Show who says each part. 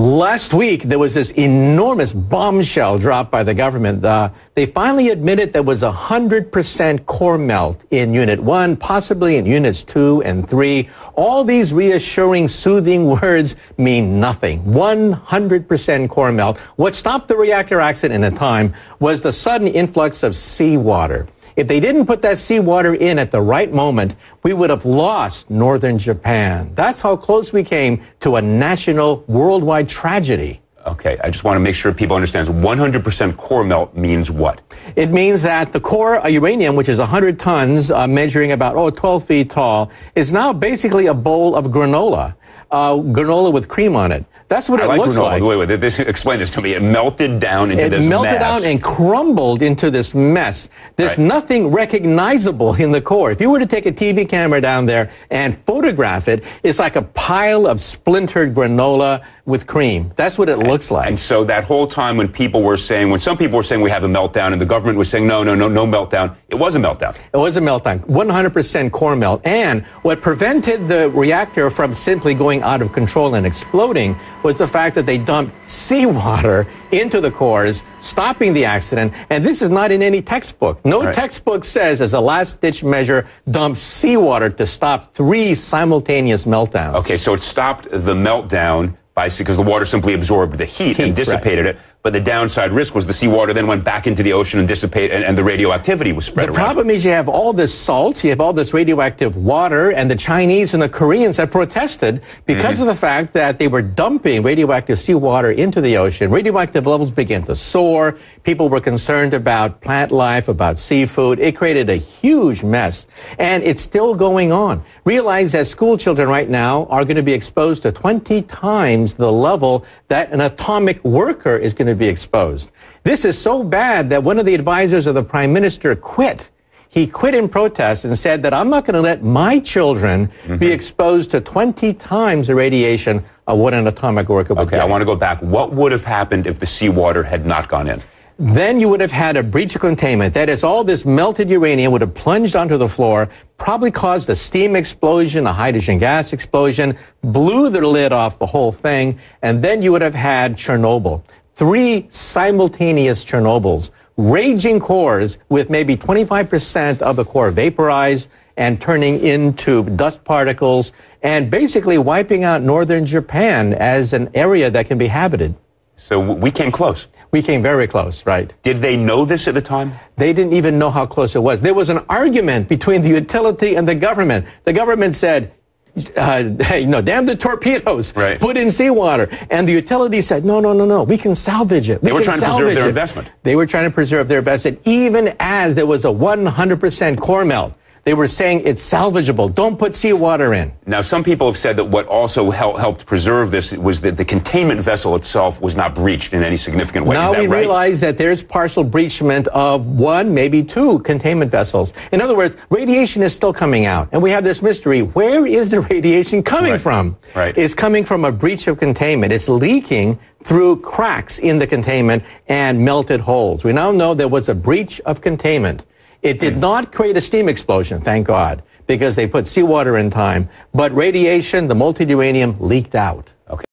Speaker 1: Last week, there was this enormous bombshell dropped by the government. They finally admitted there was 100% core melt in Unit 1, possibly in Units 2 and 3. All these reassuring, soothing words mean nothing. 100% core melt. What stopped the reactor accident in time was the sudden influx of seawater. If they didn't put that seawater in at the right moment, we would have lost northern Japan. That's how close we came to a national, worldwide tragedy.
Speaker 2: Okay, I just want to make sure people understand. 100% core melt means what?
Speaker 1: It means that the core uranium, which is 100 tons, measuring about 12 feet tall, is now basically a bowl of granola. Granola with cream on it. That's what it looks like.
Speaker 2: Wait, explain this to me. It melted down into this mess. It melted down
Speaker 1: and crumbled into this mess. There's nothing recognizable in the core. If you were to take a TV camera down there and photograph it, it's like a pile of splintered granola with cream. That's what it looks like.
Speaker 2: And so that whole time when some people were saying we have a meltdown and the government was saying no meltdown, it was a meltdown.
Speaker 1: It was a meltdown. 100% core melt. And what prevented the reactor from simply going out of control and exploding was the fact that they dumped seawater into the cores, stopping the accident. And this is not in any textbook. No textbook says, as a last-ditch measure, dump seawater to stop 3 simultaneous meltdowns.
Speaker 2: Okay, so it stopped the meltdown because the water simply absorbed the heat and dissipated it. But the downside risk was the seawater then went back into the ocean and dissipated, and the radioactivity was spread around.
Speaker 1: The problem is you have all this salt, you have all this radioactive water, and the Chinese and the Koreans have protested because of the fact that they were dumping radioactive seawater into the ocean. Radioactive levels began to soar. People were concerned about plant life, about seafood. It created a huge mess, and it's still going on. Realize that school children right now are going to be exposed to 20 times the level that an atomic worker is going to be exposed. This is so bad that one of the advisors of the Prime Minister quit. He quit in protest and said that I'm not going to let my children be exposed to 20 times the radiation of what an atomic worker would get.
Speaker 2: I want to go back. What would have happened if the seawater had not gone in?
Speaker 1: Then you would have had a breach of containment. That is, all this melted uranium would have plunged onto the floor, probably caused a steam explosion, a hydrogen gas explosion, blew the lid off the whole thing, and then you would have had Chernobyl. 3 simultaneous Chernobyls, raging cores with maybe 25% of the core vaporized and turning into dust particles and basically wiping out northern Japan as an area that can be habited.
Speaker 2: So we came close.
Speaker 1: We came very close, right. Did
Speaker 2: they know this at the time?
Speaker 1: They didn't even know how close it was. There was an argument between the utility and the government. The government said, hey, damn the torpedoes, put in seawater. And the utility said, no, we can salvage it.
Speaker 2: They were trying to preserve their investment.
Speaker 1: They were trying to preserve their investment, even as there was a 100% core melt. They were saying it's salvageable. Don't put seawater in.
Speaker 2: Now, some people have said that what also helped preserve this was that the containment vessel itself was not breached in any significant way.
Speaker 1: Now we realize that there's partial breachment of 1, maybe 2 containment vessels. In other words, radiation is still coming out. And we have this mystery. Where is the radiation coming from? It's coming from a breach of containment. It's leaking through cracks in the containment and melted holes. We now know there was a breach of containment. It did not create a steam explosion, thank God, because they put seawater in time. But radiation, the molten uranium, leaked out.